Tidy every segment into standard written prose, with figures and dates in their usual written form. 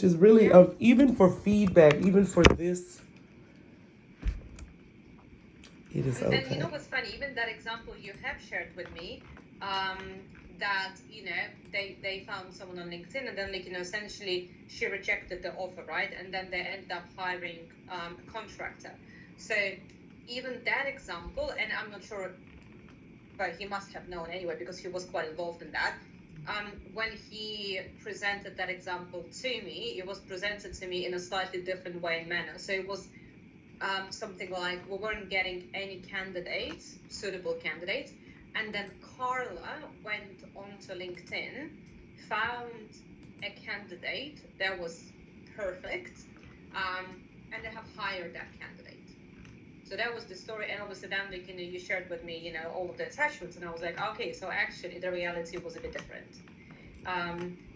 is really, even for feedback, even for this, it is And you okay. know what's funny? Even that example you have shared with me, that they found someone on LinkedIn, and then essentially she rejected the offer, right? And then they ended up hiring a contractor. So even that example, and I'm not sure, but he must have known anyway because he was quite involved in that. When he presented that example to me, it was presented to me in a slightly different way and manner. So it was something like we weren't getting any candidates, suitable candidates. And then Carla went onto LinkedIn, found a candidate that was perfect, and they have hired that candidate. So that was the story. And obviously then you shared with me, all of the attachments, and I was like, okay, so actually the reality was a bit different.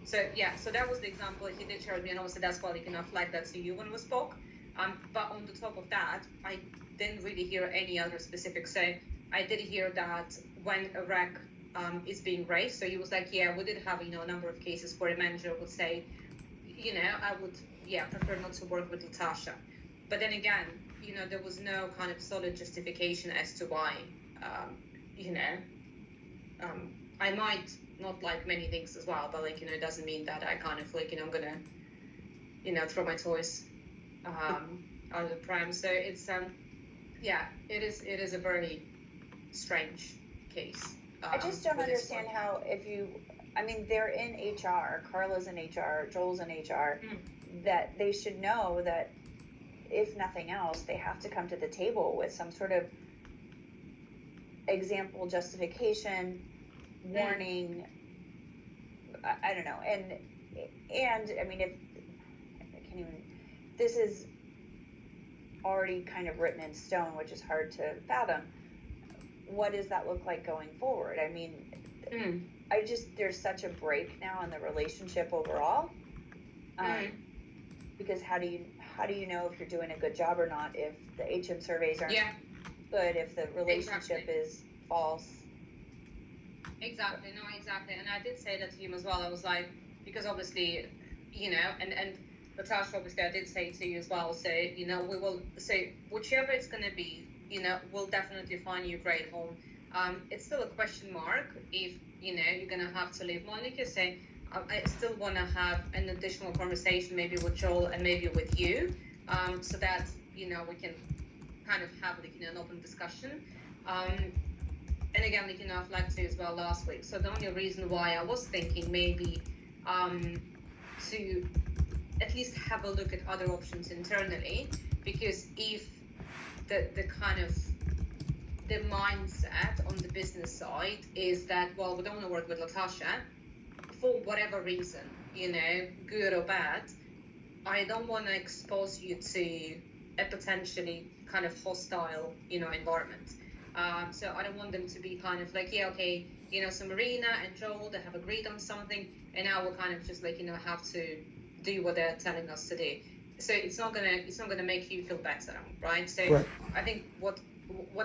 So that was the example he did share with me, and obviously that's why I flagged that to you when we spoke. But on the top of that, I didn't really hear any other specifics. So I did hear that when a rec is being raised, so he was like, yeah, we did have a number of cases where a manager would say, I would prefer not to work with Natasha. But then again, there was no kind of solid justification as to why. I might not like many things as well, but it doesn't mean that I kind of I'm gonna throw my toys out of the pram. So it's it is a very strange case. I just don't understand how they're in HR, Carla's in HR, Joel's in HR, that they should know that if nothing else, they have to come to the table with some sort of example, justification, warning. I don't know. And I mean, if I can't even, this is already kind of written in stone, which is hard to fathom. What does that look like going forward? I mean, there's such a break now in the relationship overall. Because how do you know if you're doing a good job or not if the HM surveys aren't good, if the relationship is false? Exactly. And I did say that to him as well. I was like, because obviously, and Natasha, obviously, I did say to you as well. So, we will say whichever it's going to be, we'll definitely find you a great home. It's still a question mark if, you're going to have to leave Monica. So I still want to have an additional conversation, maybe with Joel and maybe with you, so that, we can kind of have an open discussion. And again, I've flagged to as well last week. So the only reason why I was thinking maybe to at least have a look at other options internally, because if the kind of the mindset on the business side is that, well, we don't want to work with Latasha for whatever reason, good or bad, I don't want to expose you to a potentially kind of hostile, environment. So I don't want them to be kind of like, yeah, okay, so Marina and Joel, they have agreed on something, and now we'll kind of just have to do what they're telling us to do. So it's not gonna make you feel better, right? So right. I think what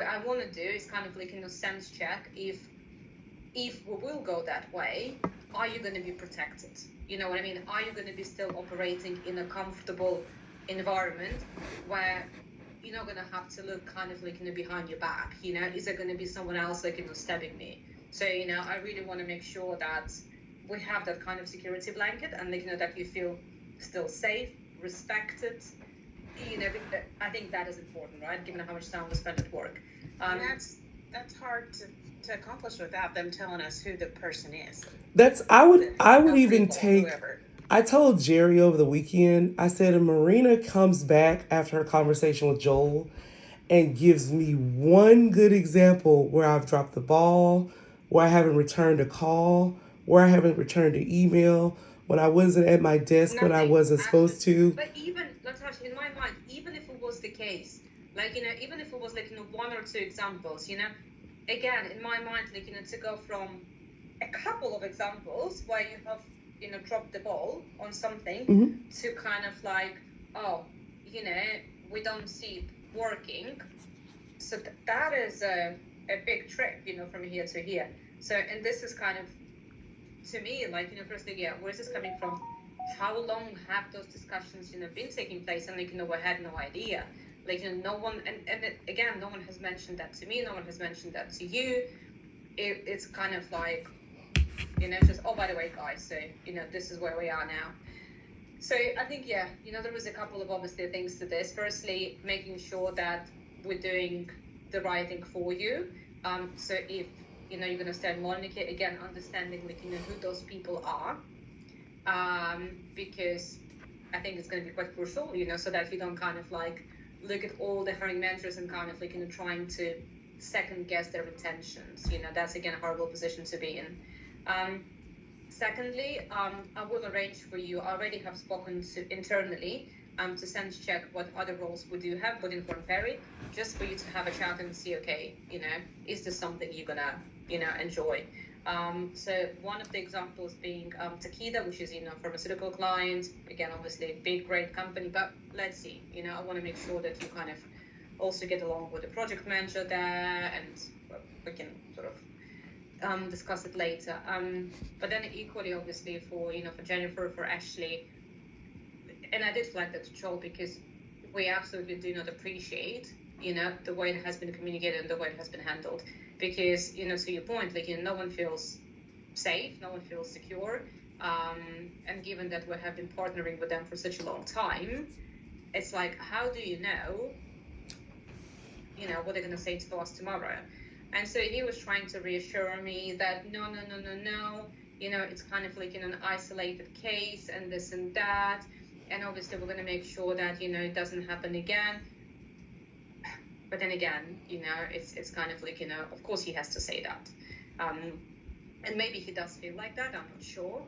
I want to do is kind of sense check if we will go that way, are you going to be protected? You know what I mean? Are you going to be still operating in a comfortable environment where you're not going to have to look kind of behind your back? Is there going to be someone else stabbing me? So I really want to make sure that we have that kind of security blanket, and that you feel still safe, respected. I think that is important, right? Given how much time we spend at work. That's hard to accomplish without them telling us who the person is. I would even take. Whoever. I told Jerry over the weekend, I said, if Marina comes back after her conversation with Joel and gives me one good example where I've dropped the ball, where I haven't returned a call, where I haven't returned an email, when I wasn't at my desk when I wasn't supposed to. But even, Natasha, in my mind, even if it was the case, even if it was one or two examples, again, in my mind, to go from a couple of examples where you have, dropped the ball on something to kind of we don't see it working. So that is a big trip, from here to here. So, and this is kind of, to me, firstly, where's this coming from? how long have those discussions, been taking place? And like, we had no idea. Like, no one, and again, no one has mentioned that to me. No one has mentioned that to you. It's kind of like, just, oh, by the way, guys, so, this is where we are now. So I think, there was a couple of obviously things to this. Firstly, making sure that we're doing the right thing for you. So if, you're going to start monitoring it, again, understanding, like, who those people are. Because I think it's going to be quite crucial, so that you don't kind of like look at all the hiring managers and kind of like, trying to second guess their intentions. That's, again, a horrible position to be in. Secondly, I will arrange for you, I already have spoken to internally, to sense check what other roles we do have within Korn Ferry, just for you to have a chat and see, okay, is this something you're gonna, enjoy? So one of the examples being Takeda, which is, pharmaceutical client, again, obviously big, great company, but let's see, I want to make sure that you kind of also get along with the project manager there, and we can sort of discuss it later. But then equally, obviously, for Jennifer, for Ashley, and I did flag that to Joel, because we absolutely do not appreciate, the way it has been communicated and the way it has been handled. Because, to your point, like, no one feels safe, no one feels secure. And given that we have been partnering with them for such a long time, it's like, how do you know, what they're going to say to us tomorrow? And so he was trying to reassure me that no, it's kind of like in an isolated case and this and that. And obviously we're going to make sure that, it doesn't happen again. But then again, it's kind of like, of course he has to say that. And maybe he does feel like that, I'm not sure.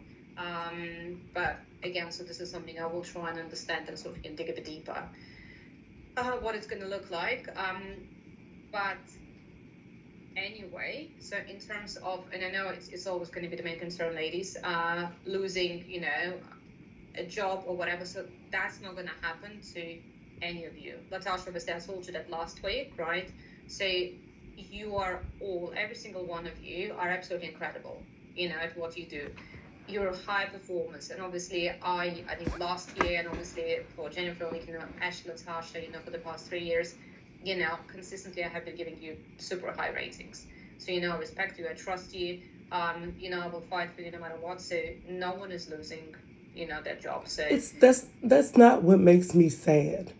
But again, so this is something I will try and understand and sort of dig a bit deeper. What it's going to look like. But anyway, so in terms of, and I know it's always going to be the main concern, ladies, losing, a job or whatever, so that's not going to happen to any of you. Latasha, obviously, I told you that last week, right? So you are all, every single one of you are absolutely incredible, at what you do. You're high performance, and obviously I think last year, and obviously for Jennifer, like, Ashley, Latasha, for the past 3 years, consistently I have been giving you super high ratings. So, I respect you, I trust you, I will fight for you no matter what. So no one is losing, their job. So That's not what makes me sad.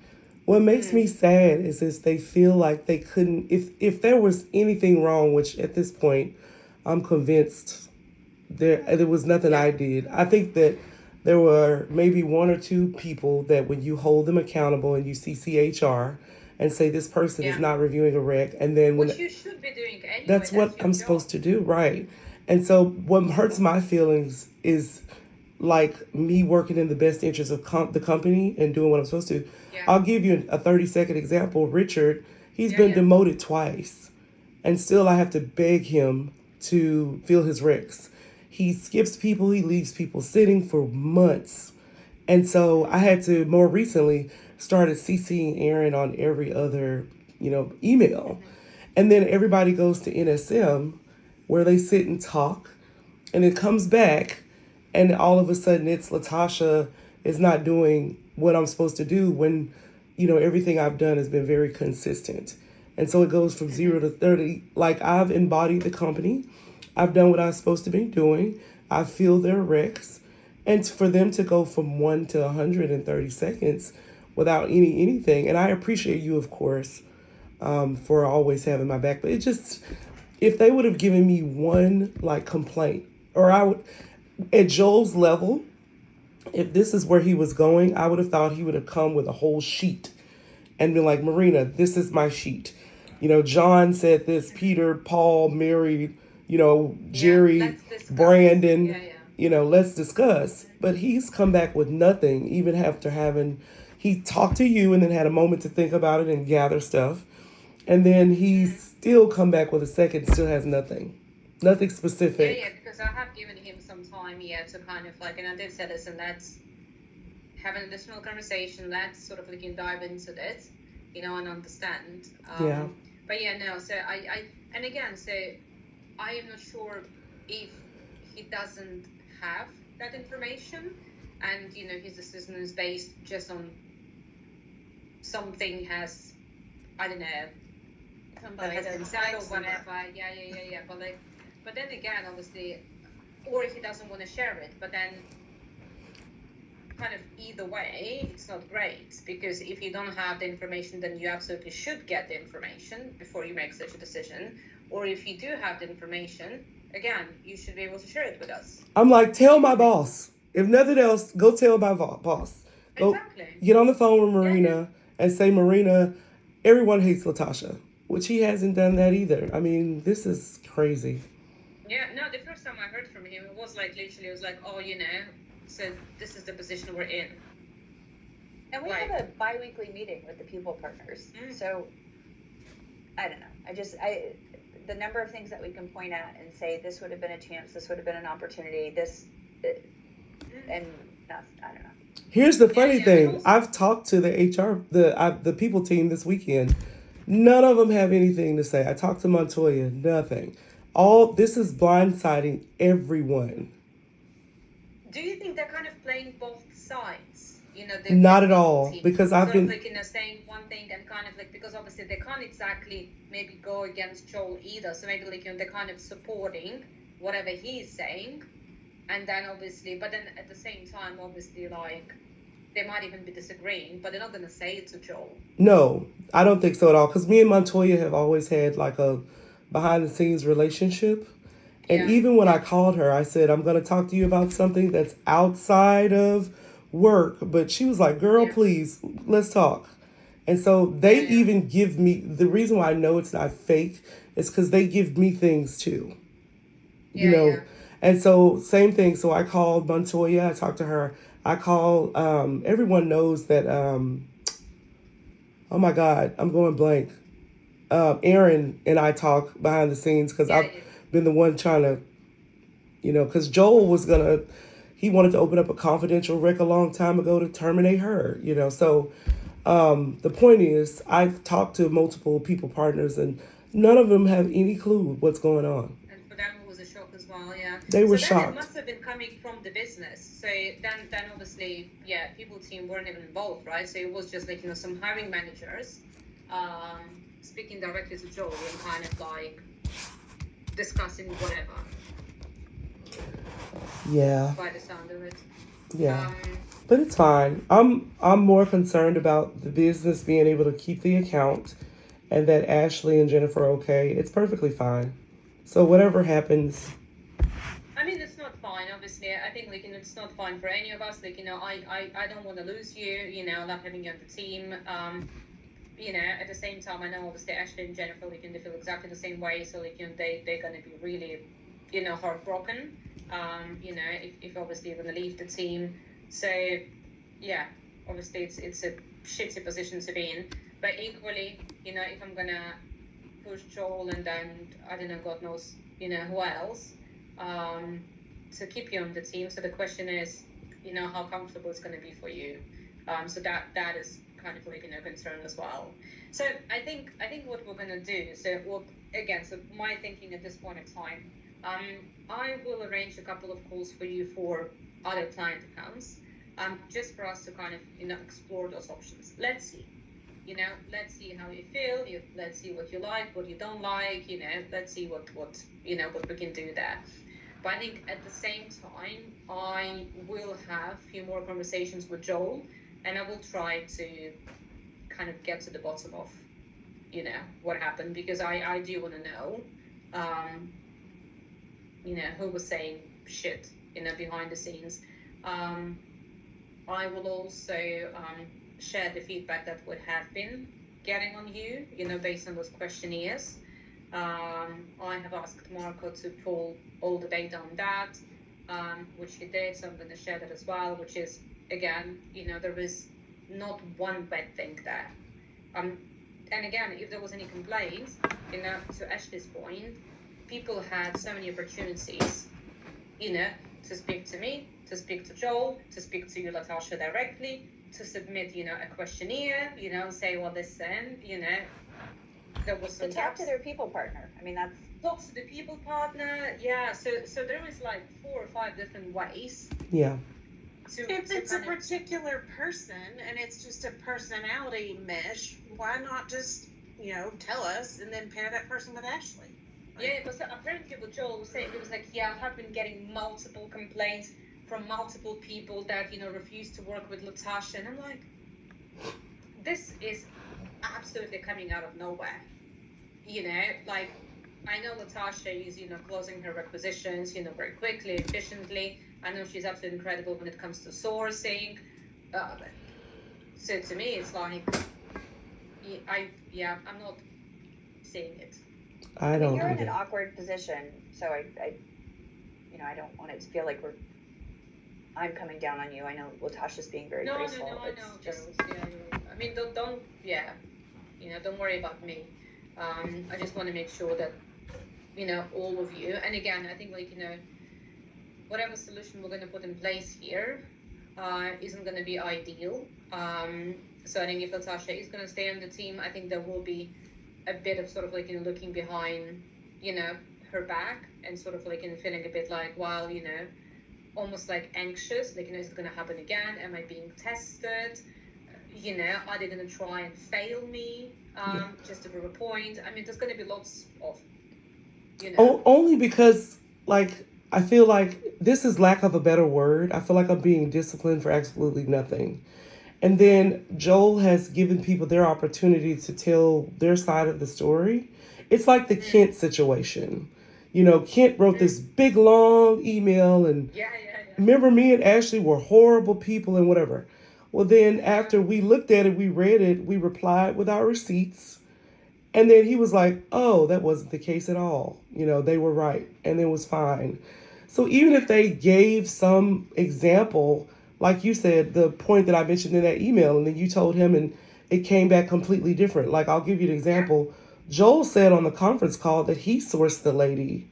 What makes me sad is they feel like they couldn't, if there was anything wrong, which at this point I'm convinced there was nothing I did. I think that there were maybe one or two people that when you hold them accountable and you see CHR and say this person is not reviewing a rec, and then when which you should be doing anyway. that's what I'm supposed to do, right? And so what hurts my feelings is like me working in the best interest of the company and doing what I'm supposed to. Yeah. I'll give you a 30-second example. Richard, he's been demoted twice, and still I have to beg him to fill his recs. He skips people, he leaves people sitting for months. And so I had to more recently started CCing Aaron on every other, email. And then everybody goes to NSM where they sit and talk, and it comes back, and all of a sudden it's Latasha is not doing what I'm supposed to do when, everything I've done has been very consistent. And so it goes from 0 to 30. Like, I've embodied the company. I've done what I was supposed to be doing. I feel their recs. And for them to go from 1 to 130 seconds without anything. And I appreciate you, of course, for always having my back. But it just, if they would have given me one, like, complaint, or I would, at Joel's level, if this is where he was going, I would have thought he would have come with a whole sheet and been like, Marina, this is my sheet. John said this, Peter, Paul, Mary, Jerry, Brandon, let's discuss. But he's come back with nothing, even after he talked to you and then had a moment to think about it and gather stuff. And then he's still come back with a second, still has nothing specific. Yeah, because I have given him some time, to kind of like, and I did say this, and let's have an additional conversation, let's sort of like dive into this, and understand. But so and again, so I am not sure if he doesn't have that information, and his decision is based just on something has, I don't know, that Somebody has that been said or likes them. whatever. Yeah. But then again, obviously, or he doesn't want to share it. But then, kind of either way, it's not great, because if you don't have the information, then you absolutely should get the information before you make such a decision. Or if you do have the information, again, you should be able to share it with us. I'm like, tell my boss. If nothing else, go tell my boss. Go Exactly. get on the phone with Marina Yeah. and say, Marina, everyone hates Latasha, which he hasn't done that either. I mean, this is crazy. Yeah, no, the first time I heard from him, it was like literally, it was like, oh, so this is the position we're in. And we Right. have a bi-weekly meeting with the people partners. Mm. So, I don't know. The number of things that we can point at and say, this would have been a chance, this would have been an opportunity, and I don't know. Here's the funny Yeah, thing. also, I've talked to the HR, the people team this weekend. None of them have anything to say. I talked to Montoya. Nothing. All this is blindsiding everyone. do you think they're kind of playing both sides? Not at the all, team, because I've sort been of like, saying one thing and kind of like, because obviously they can't exactly maybe go against Joel either. So maybe like, they're kind of supporting whatever he's saying. And then obviously, but then at the same time, obviously, like, they might even be disagreeing, but they're not going to say it to Joel. No, I don't think so at all. Because me and Montoya have always had like a behind the scenes relationship. And Yeah. even when I called her, I said, I'm going to talk to you about something that's outside of work. But she was like, girl, Yeah. please, let's talk. And so they Yeah. even give me, the reason why I know it's not fake is because they give me things too. Yeah. And so same thing. So I called Montoya, I talked to her. I call, everyone knows that, oh my God, I'm going blank. Aaron and I talk behind the scenes because I've been the one trying to, because Joel was he wanted to open up a confidential rec a long time ago to terminate her, So the point is, I've talked to multiple people partners and none of them have any clue what's going on. And for them, it was a shock as well, yeah. They were so then shocked. It must have been coming from the business. So then obviously, yeah, people team weren't even involved, right? So it was just like, some hiring managers speaking directly to Joel and kind of like discussing whatever. Yeah. By the sound of it. Yeah. But it's fine. I'm more concerned about the business being able to keep the account and that Ashley and Jennifer are okay. It's perfectly fine. So whatever happens. I mean, it's not fine, obviously. I think, like, it's not fine for any of us. Like, I don't want to lose you, not having you on the team. At the same time, I know, obviously, Ashley and Jennifer, like, they feel exactly the same way. So, like, they're going to be really, heartbroken, if obviously you're going to leave the team. So, yeah, obviously, it's a shitty position to be in. But equally, if I'm going to push Joel and then, I don't know, God knows, who else, to keep you on the team. So the question is, how comfortable it's going to be for you. So that is kind of like, concern as well. So I think what we're going to do, so my thinking at this point in time, I will arrange a couple of calls for you for other client accounts, just for us to kind of, explore those options. Let's see. Let's see how you feel. Let's see what you like, what you don't like. Let's see what we can do there. But I think at the same time, I will have a few more conversations with Joel, and I will try to kind of get to the bottom of, what happened, because I do want to know, who was saying shit, behind the scenes. I will also share the feedback that we have been getting on you, based on those questionnaires. I have asked Marco to pull all the data on that, which he did, so I'm going to share that as well, which is, again, there is not one bad thing there. And again, if there was any complaints, to Ashley's point, people had so many opportunities, to speak to me, to speak to Joel, to speak to you, Latasha, directly, to submit, a questionnaire, and say, well, listen, there was some to talk to their people partner. I mean, that's talk to the people partner. Yeah. So there is like 4 or 5 different ways. Yeah. If it's a kind of, particular person and it's just a personality mesh, why not just, tell us and then pair that person with Ashley? yeah, because apparently what Joel was saying, he was like, yeah, I have been getting multiple complaints from multiple people that, refuse to work with Latasha. And I'm like, this is absolutely coming out of nowhere. Like, I know Latasha is, closing her requisitions, very quickly, efficiently. I know she's absolutely incredible when it comes to sourcing. So to me, it's like, I'm not seeing it. I don't You're in either. an awkward position, so I don't want it to feel like I'm coming down on you. I know Latasha's being very graceful. No, I know, Joe. Yeah, I mean, don't worry about me. I just want to make sure that, all of you, and again, I think, whatever solution we're going to put in place here isn't going to be ideal. So I think if Latasha is going to stay on the team, I think there will be a bit of sort of looking behind, her back and sort of feeling a bit like, well, almost like anxious, is it going to happen again? Am I being tested? Are they going to try and fail me just to prove a point? I mean, there's going to be lots of, Only because, I feel like this is lack of a better word. I feel like I'm being disciplined for absolutely nothing. And then Joel has given people their opportunity to tell their side of the story. It's like the Kent situation. Kent wrote this big long email and remember me and Ashley were horrible people and whatever. Well, then after we looked at it, we read it, we replied with our receipts. And then he was like, oh, that wasn't the case at all. They were right and it was fine. So even if they gave some example, like you said, the point that I mentioned in that email, and then you told him and it came back completely different. Like, I'll give you an example. Joel said on the conference call that he sourced the lady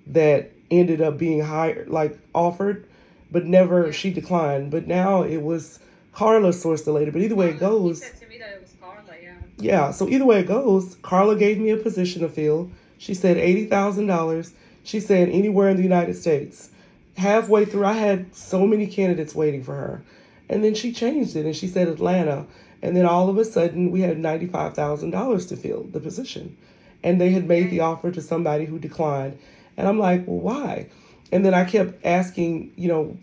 that ended up being hired, offered, but never, she declined. But now it was Carla sourced the lady. But either way it goes. He said to me that it was Carla, yeah. Yeah, so either way it goes, Carla gave me a position to fill. She said $80,000. She said anywhere in the United States. Halfway through, I had so many candidates waiting for her. And then she changed it and she said Atlanta. And then all of a sudden, we had $95,000 to fill the position. And they had made the offer to somebody who declined. And I'm like, well, why? And then I kept asking,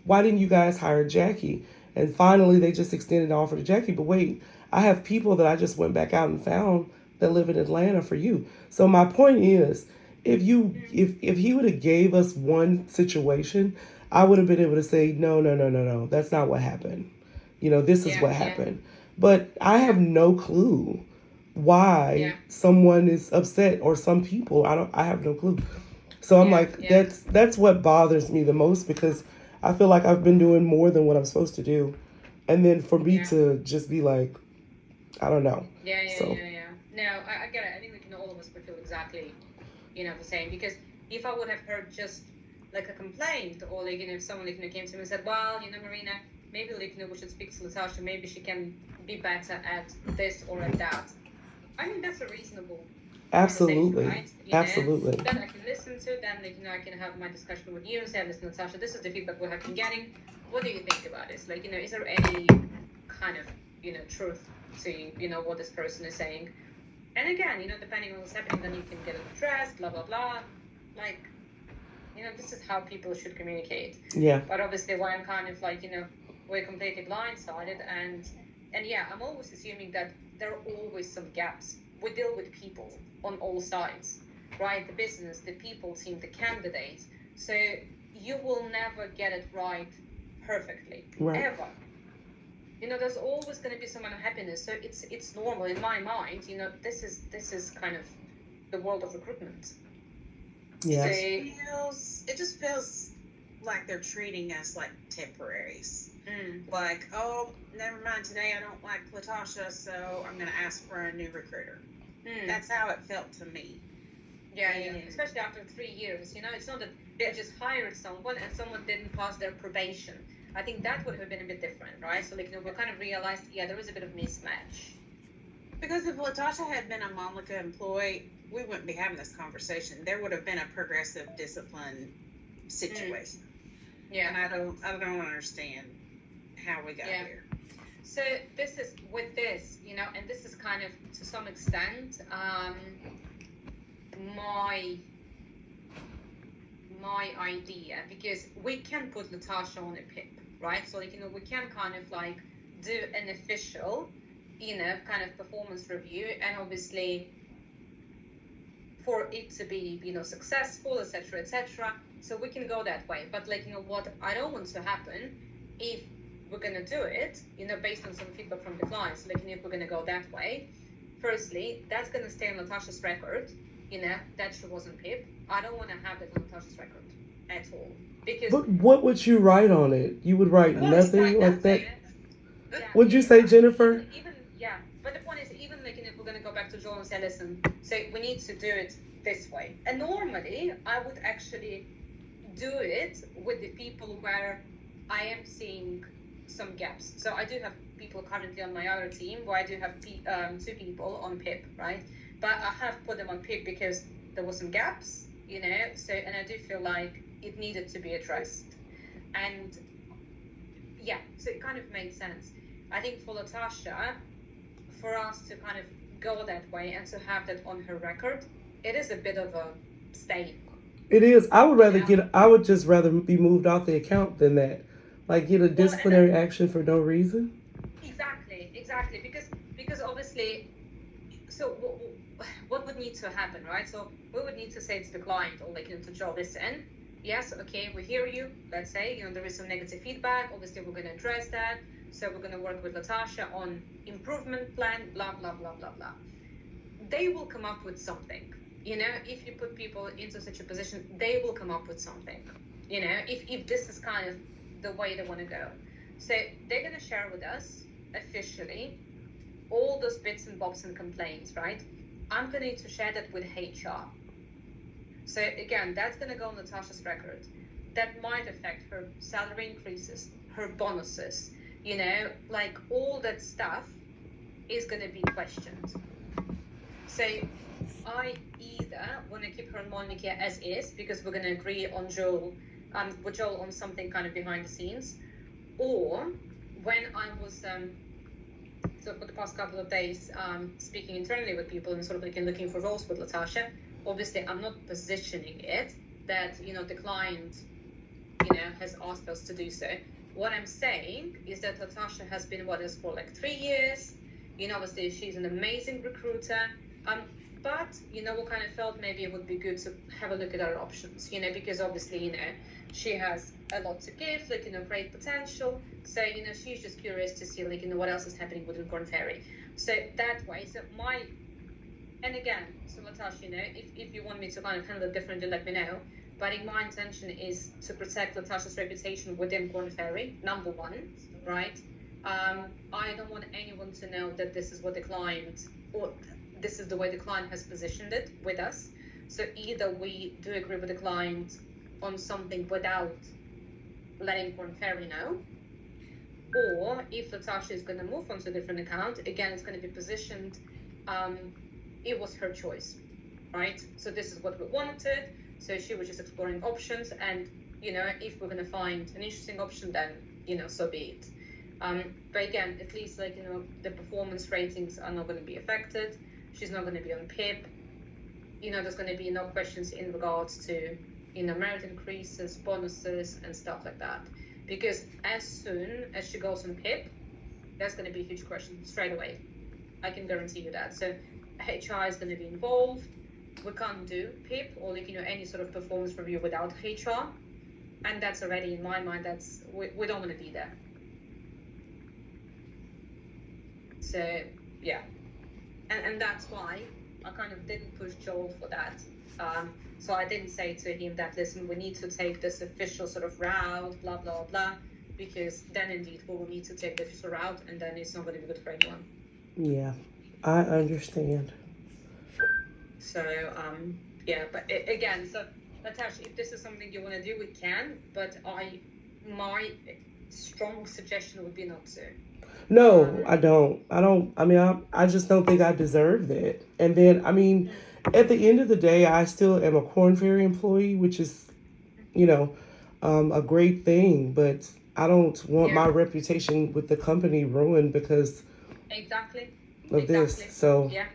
why didn't you guys hire Jackie? And finally, they just extended the offer to Jackie. But wait, I have people that I just went back out and found that live in Atlanta for you. So my point is, if he would have gave us one situation, I would have been able to say, no, that's not what happened. This is what happened. But I have no clue why someone is upset or some people. I have no clue. So I'm that's what bothers me the most, because I feel like I've been doing more than what I'm supposed to do. And then for me to just be like, I don't know. No, I get it. I think all of us would feel exactly, the same. Because if I would have heard just a complaint, or if someone came to me and said, well, Marina, maybe we should speak to Latasha. Maybe she can be better at this or at that. I mean, that's a reasonable. Absolutely. Right? Absolutely. Then I can listen to. Then I can have my discussion with you and say, listen, Latasha, this is the feedback we have been getting. What do you think about this? Is there any kind of truth to what this person is saying? And again, depending on what's happening, then you can get it addressed, blah blah blah. This is how people should communicate. Yeah. But obviously, why I'm kind of we're completely blindsided, and I'm always assuming that there are always some gaps. We deal with people on all sides, right? The business, the people team, the candidates. So you will never get it right perfectly, ever. There's always going to be some unhappiness. So it's normal in my mind. This is kind of the world of recruitment. Yes. It just feels like they're treating us like temporaries. Like, oh, never mind, today I don't like Latasha, so I'm going to ask for a new recruiter. That's how it felt to me. Yeah, especially after 3 years. It's not that they just hired someone and someone didn't pass their probation. I think that would have been a bit different, right? So, we kind of realized, there was a bit of mismatch. Because if Latasha had been a Mamlaka employee, we wouldn't be having this conversation. There would have been a progressive discipline situation. Yeah. And I don't understand. how we got Yeah. here. So this is with this, and this is kind of to some extent my idea, because we can put Natasha on a PIP, right? So we can kind of like do an official, kind of performance review, and obviously for it to be, successful, etc., etc. So we can go that way. But what I don't want to happen, if we're gonna do it, based on some feedback from the clients, if we're gonna go that way, firstly, that's gonna stay on Natasha's record, that she wasn't PIP. I don't want to have that on Natasha's record at all, because. But what would you write on it? You would write nothing like that. Yeah, Would you say, Jennifer? Even yeah, but the point is, even if we're gonna go back to Joel and say, listen, say we need to do it this way. And normally, I would actually do it with the people where I am seeing some gaps. So I do have people currently on my other team where I do have 2 people on PIP, right? But I have put them on PIP because there were some gaps, So, and I do feel like it needed to be addressed, and yeah, so it kind of made sense. I think for Latasha, for us to kind of go that way and to have that on her record, it is a bit of a stain. It is. I would rather I would just rather be moved off the account than that. Like get a disciplinary action for no reason. Exactly. Because obviously, so what would need to happen, right? So we would need to say to the client, or to Joe, listen, yes, okay, we hear you. Let's say, there is some negative feedback. Obviously, we're going to address that. So we're going to work with Latasha on improvement plan, blah, blah, blah, blah, blah. They will come up with something. If you put people into such a position, they will come up with something. If this is kind of the way they want to go. So they're going to share with us officially all those bits and bobs and complaints, right? I'm going to need to share that with HR. So again, that's going to go on Natasha's record. That might affect her salary increases, her bonuses, all that stuff is going to be questioned. So I either want to keep her on Monica as is, because we're going to agree on with Joel on something kind of behind the scenes, or when I was so for the past couple of days speaking internally with people and sort of looking for roles with Latasha, obviously I'm not positioning it that the client has asked us to do so. What I'm saying is that Latasha has been with us for 3 years. Obviously she's an amazing recruiter. But we kind of felt maybe it would be good to have a look at our options, because obviously, she has a lot to give, great potential. So, she's just curious to see, what else is happening within Corn Ferry. So that way, and again, so Latasha, if you want me to kind of handle it differently, let me know. But my intention is to protect Latasha's reputation within Corn Ferry, number one, right? I don't want anyone to know that this is what the client, or this is the way the client has positioned it with us. So either we do agree with the client on something without letting Corn Ferry know, or if Latasha is going to move on to a different account, again, it's going to be positioned, it was her choice, right? So this is what we wanted. So she was just exploring options, and if we're going to find an interesting option, then so be it. But again, at least the performance ratings are not going to be affected. She's not going to be on PIP. There's going to be no questions in regards to merit increases, bonuses, and stuff like that. Because as soon as she goes on PIP, there's going to be a huge question straight away. I can guarantee you that. So HR is going to be involved. We can't do PIP or any sort of performance review without HR, and that's already in my mind. We don't want to be there. So yeah, and that's why I kind of didn't push Joel for that. So I didn't say to him that, listen, we need to take this official sort of route, blah blah blah, because then indeed we will need to take the official route, and then it's not going to be good for anyone. Yeah, I understand. So yeah, but again, so Natasha, if this is something you want to do, we can. But my strong suggestion would be not to. No, I don't. I mean, I just don't think I deserve that. And then, I mean, at the end of the day, I still am a Corn Ferry employee, which is, a great thing. But I don't want my reputation with the company ruined because Exactly. of this. So yeah.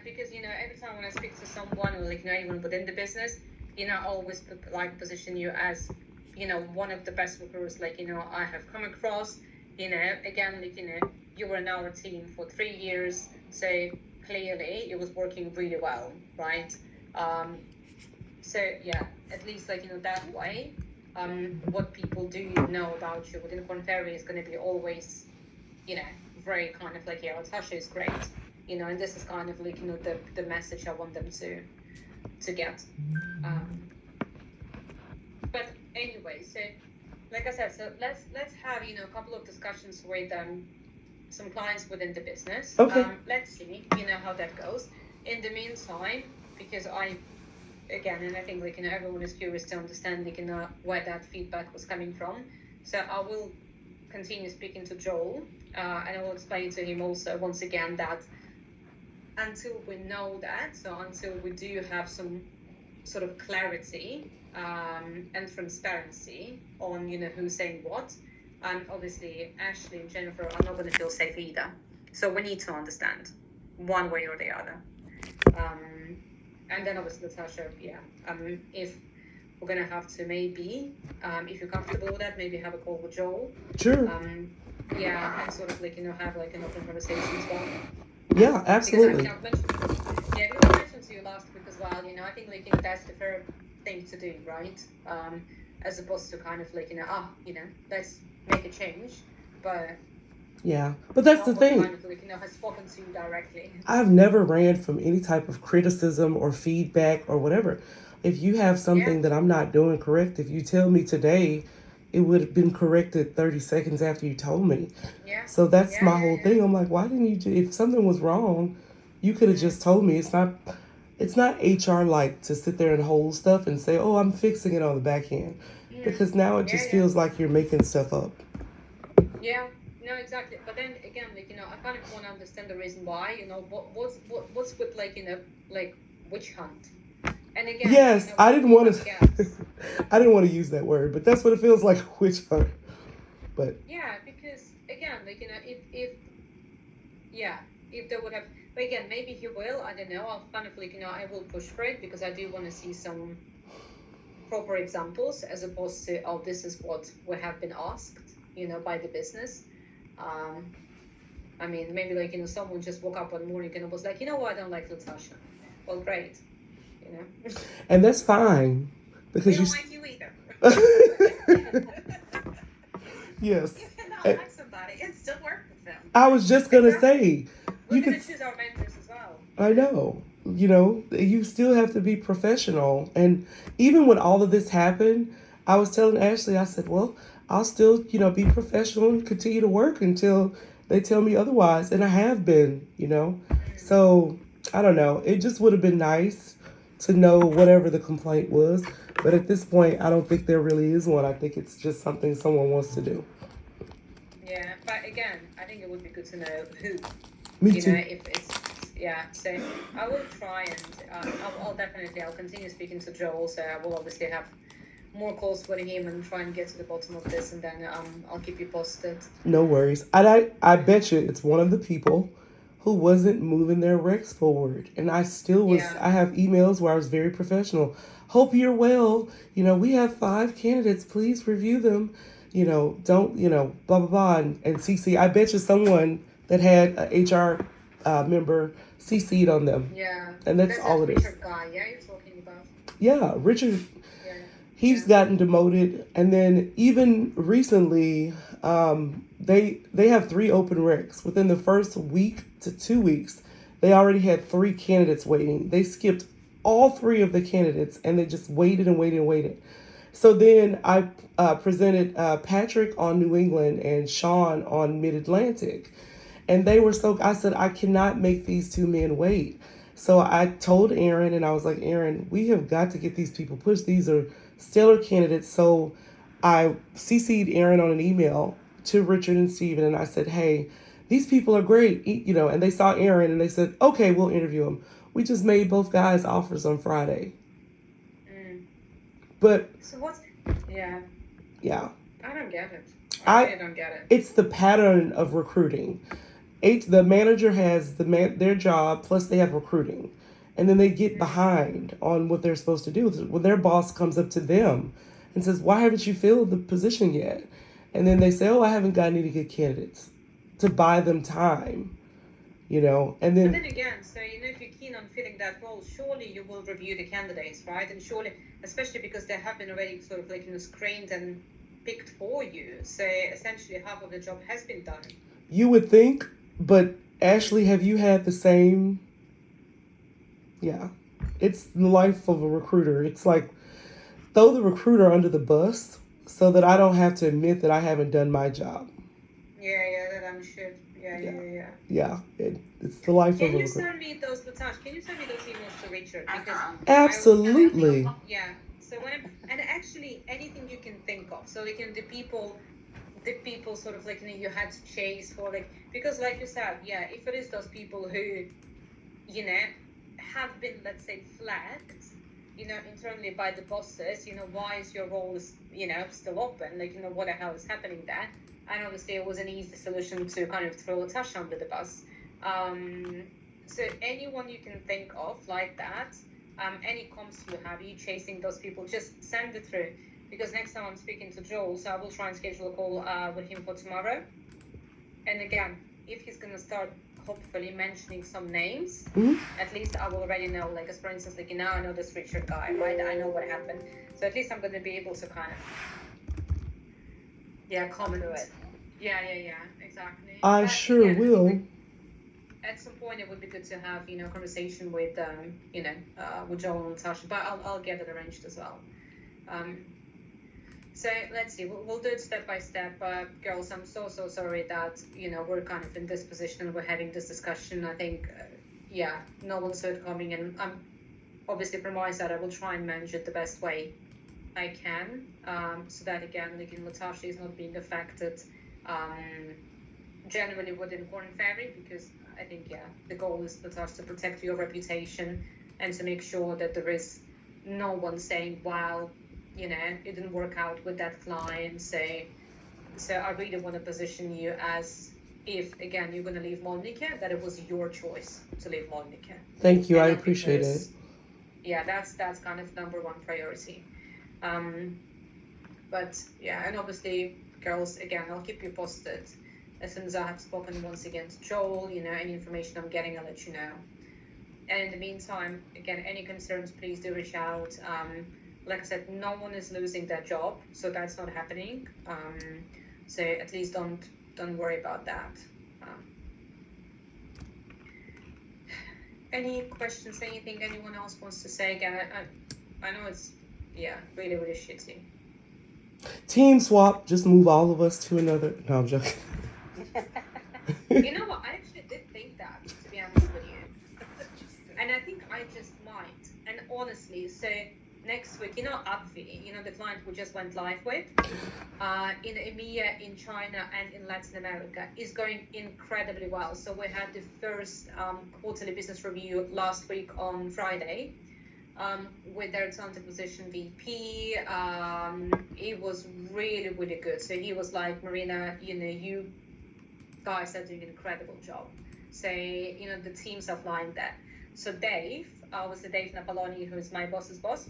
Because every time when I speak to someone, or even within the business, I always position you as, one of the best recruiters I have come across. Again, you were in our team for 3 years, so clearly it was working really well, right? So yeah, at least that way, what people do know about you within Conferry is going to be always, very kind of Latasha is great, and this is kind of the message I want them to get. But anyway, so like I said, so let's have a couple of discussions with some clients within the business. Okay. Let's see how that goes. In the meantime, because again, and I think everyone is curious to understand where that feedback was coming from. So I will continue speaking to Joel, and I will explain to him also once again that until we know that, so until we do have some sort of clarity and transparency on who's saying what, and obviously Ashley and Jennifer are not going to feel safe either. So we need to understand one way or the other. And then obviously Natasha, if we're going to have to maybe, if you're comfortable with that, maybe have a call with Joel. Sure. And sort of have an open conversation as well. Yeah, absolutely. Because I mentioned to you last week as well, I think that's the fair thing to do, right? As opposed to kind of let's make a change, but yeah, but that's the thing. Kind of, has spoken to you directly. I've never ran from any type of criticism or feedback or whatever. If you have something that I'm not doing correct, if you tell me today, it would have been corrected 30 seconds after you told me. Yeah. So that's my whole thing. I'm like, why didn't you if something was wrong, you could have just told me. It's not HR like to sit there and hold stuff and say, oh, I'm fixing it on the back end. Because now it just feels like you're making stuff up. Yeah. No, exactly. But then again, I kind of want to understand the reason why. What's with witch hunt? And again, yes, I didn't want to. I didn't want to use that word, but that's what it feels like, witch hunt. But yeah, because again, if they would have, but again, maybe he will. I don't know. I'll kind of I will push for it because I do want to see some proper examples as opposed to this is what we have been asked, by the business. I mean, maybe someone just woke up one morning and was like, what, I don't like Natasha. Well, great, And that's fine because we don't like you either. Yes. You cannot like somebody and still work with them. I was just gonna say, we're gonna choose our mentors as well. I know. You still have to be professional, and even when all of this happened, I was telling Ashley, I said, well, I'll still, be professional and continue to work until they tell me otherwise. And I have been, So, I don't know. It just would have been nice to know whatever the complaint was. But at this point, I don't think there really is one. I think it's just something someone wants to do. Yeah, but again, I think it would be good to know who. Me too. If it's, so I will try and I'll continue speaking to Joel. So I will obviously have more calls with him and try and get to the bottom of this, and then I'll keep you posted. No worries. I bet you it's one of the people who wasn't moving their recs forward, and I still was. Yeah. I have emails where I was very professional. Hope you're well. We have 5 candidates. Please review them. Don't blah blah blah and CC. I bet you someone that had a HR member CC'd on them. Yeah. And that's all it is. Richard guy, you're talking about. Yeah, Richard. He's gotten demoted, and then even recently, they have 3 open recs. Within the first week to 2 weeks, they already had 3 candidates waiting. They skipped all 3 of the candidates, and they just waited and waited and waited. So then I presented Patrick on New England and Sean on Mid-Atlantic, and they were I said, I cannot make these 2 men wait. So I told Aaron, and I was like, Aaron, we have got to get these people pushed. These are stellar candidates. So I CC'd Aaron on an email to Richard and Steven, and I said, hey, these people are great, and they saw Aaron, and they said, okay, we'll interview them. We just made both guys offers on Friday. But so what's yeah. I don't get it. I Really don't get it. It's the pattern of recruiting. The manager has their job plus they have recruiting, and then they get behind on what they're supposed to do. When their boss comes up to them and says, "Why haven't you filled the position yet?" And then they say, "Oh, I haven't got any good candidates," to buy them time, And But then then again, so if you're keen on filling that role, surely you will review the candidates, right? And surely, especially because they have been already sort of screened and picked for you. So essentially, half of the job has been done. you would think, but Ashley, have you had the same? Yeah, it's the life of a recruiter. It's like throw the recruiter under the bus so that I don't have to admit that I haven't done my job. Yeah, that I'm sure. Yeah, it's the life Can of a you recruiter. send me those, Latasha? Can you send me those emails to Richard? Because Absolutely. yeah. So and actually anything you can think of. So the people sort of you had to chase for because like you said, yeah, if it is those people who have been, let's say, flagged, internally by the bosses, why is your role still open? What the hell is happening there? And obviously it was an easy solution to kind of throw Tasha under the bus. So anyone you can think of like that, any comps you have, you chasing those people, just send it through. Because next time I'm speaking to Joel, so I will try and schedule a call with him for tomorrow. And again, if he's going to start hopefully mentioning some names, at least I will already know, as for instance, I know this Richard guy, right? I know what happened. So at least I'm going to be able to kind of, comment to it. Yeah, exactly. I sure will. At some point, it would be good to have, a conversation with, with Joel and Tasha, but I'll get it arranged as well. So let's see, we'll do it step by step. Girls, I'm so sorry that, we're kind of in this position and we're having this discussion. I think, no one saw it coming. And obviously from my side, I will try and manage it the best way I can. So that, again, Latasha is not being affected generally within Corn Ferry, because I think, the goal is, Latasha, to protect your reputation and to make sure that there is no one saying, wow, it didn't work out with that client. So I really want to position you as if, again, you're going to leave Monica, that it was your choice to leave Monica. Thank you. I appreciate it. Yeah, that's kind of number one priority. But yeah, and obviously, girls, again, I'll keep you posted as soon as I have spoken once again to Joel. Any information I'm getting, I'll let you know. And in the meantime, again, any concerns, please do reach out. Like I said, no one is losing their job, so that's not happening. So at least don't worry about that. Any questions? Anything anyone else wants to say? Again, I know it's really shitty. Team swap, just move all of us to another. No, I'm joking. You know what? I actually did think that, to be honest with you, and I think I just might. And honestly, so. Next week, Abvi, the client we just went live with, in EMEA, in China, and in Latin America, is going incredibly well. So we had the first quarterly business review last week on Friday with their talent acquisition VP. It was really, really good. So he was like, Marina, you guys are doing an incredible job. So, the teams are flying there. So Dave, was the Dave Napoloni, who is my boss's boss.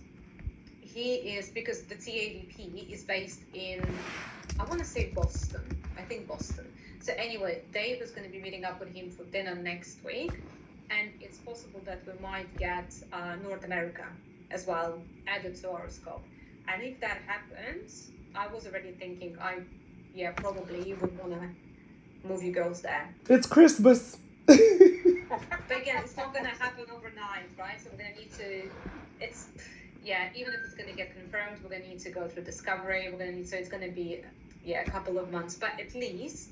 He is, because the TAVP is based in, I want to say Boston. I think Boston. So anyway, Dave is going to be meeting up with him for dinner next week. And it's possible that we might get North America as well added to our scope. And if that happens, I was already thinking probably would want to move you girls there. It's Christmas. But again, it's not going to happen overnight, right? So we're going to need to, even if it's going to get confirmed, we're going to need to go through discovery. So it's going to be, a couple of months. But at least,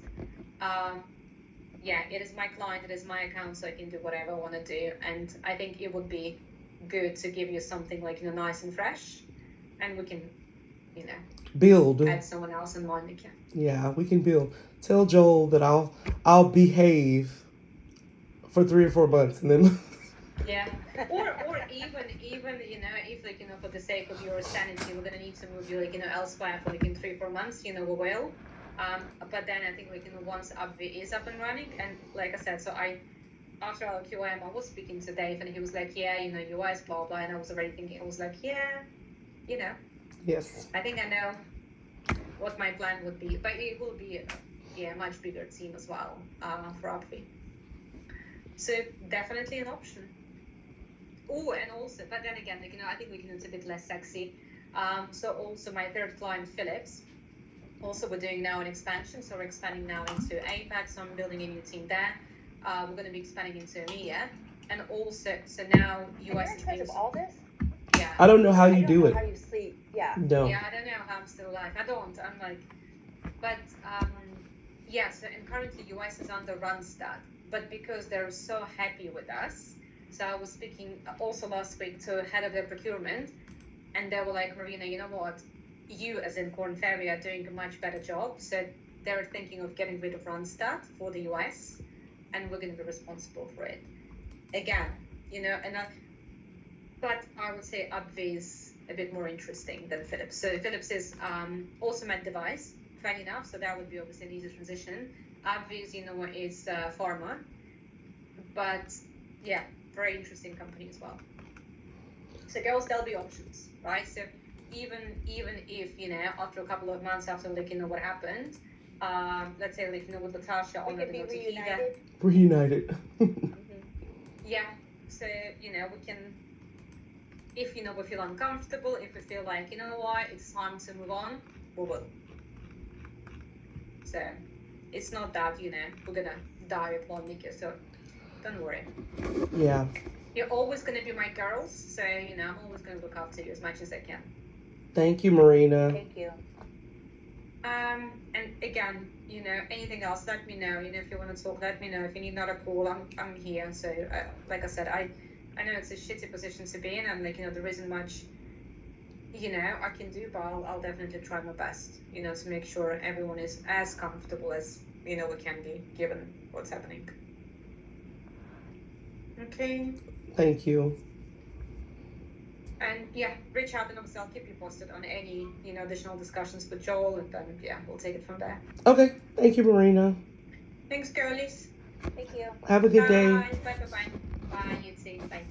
it is my client, it is my account, so I can do whatever I want to do. And I think it would be good to give you something nice and fresh. And we can, build. Add someone else in Monica. Yeah, we can build. Tell Joel that I'll behave for 3 or 4 months and then Yeah, or even if like for the sake of your sanity, we're gonna need to move you elsewhere for like in 3-4 months, we will. But then I think once Abvi is up and running, and like I said, so after our QM, I was speaking to Dave, and he was like, yeah, US blah blah, and I was already thinking, I was like, yeah, Yes. I think I know what my plan would be, but it will be a much bigger team as well for Abvi. So definitely an option. Oh, and also, but then again, I think it's a bit less sexy. So also my third client, Philips, also we're doing now an expansion. So we're expanding now into APAC. So I'm building a new team there. We're going to be expanding into EMEA, and also so now US. And you're in charge of all this? Yeah. I don't know how you do it. How you sleep? Yeah. No. Yeah, I don't know how I'm still alive. I don't. I'm like, but yeah. So and currently US is under Randstad, but because they're so happy with us. So I was speaking also last week to head of their procurement, and they were like, Marina, you know what? You, as in Korn Ferry, are doing a much better job. So they're thinking of getting rid of Randstad for the US, and we're going to be responsible for it. Again, but I would say Abvi is a bit more interesting than Philips. So Philips is also med device, fair enough. So that would be obviously an easy transition. Abvi is pharma, but yeah, very interesting company as well. So girls, there'll be options, right? So even if after a couple of months after what happened, let's say with Natasha We on could be the reunited. Reunited. Yeah. So we can, if we feel uncomfortable, if we feel like what, it's time to move on, we will. So it's not that we're gonna die upon Nika. So don't worry. Yeah. You're always going to be my girls, so I'm always going to look after you as much as I can. Thank you, Marina. Thank you. And again, anything else, let me know. If you want to talk, let me know. If you need another call, I'm here. So, like I said, I know it's a shitty position to be in, and there isn't much, I can do, but I'll definitely try my best, to make sure everyone is as comfortable as we can be, given what's happening. Okay. Thank you. And yeah, reach out, and obviously I'll keep you posted on any additional discussions with Joel, and then we'll take it from there. Okay. Thank you, Marina. Thanks, girlies. Thank you. Have a good day. Bye. Bye. You too. Bye.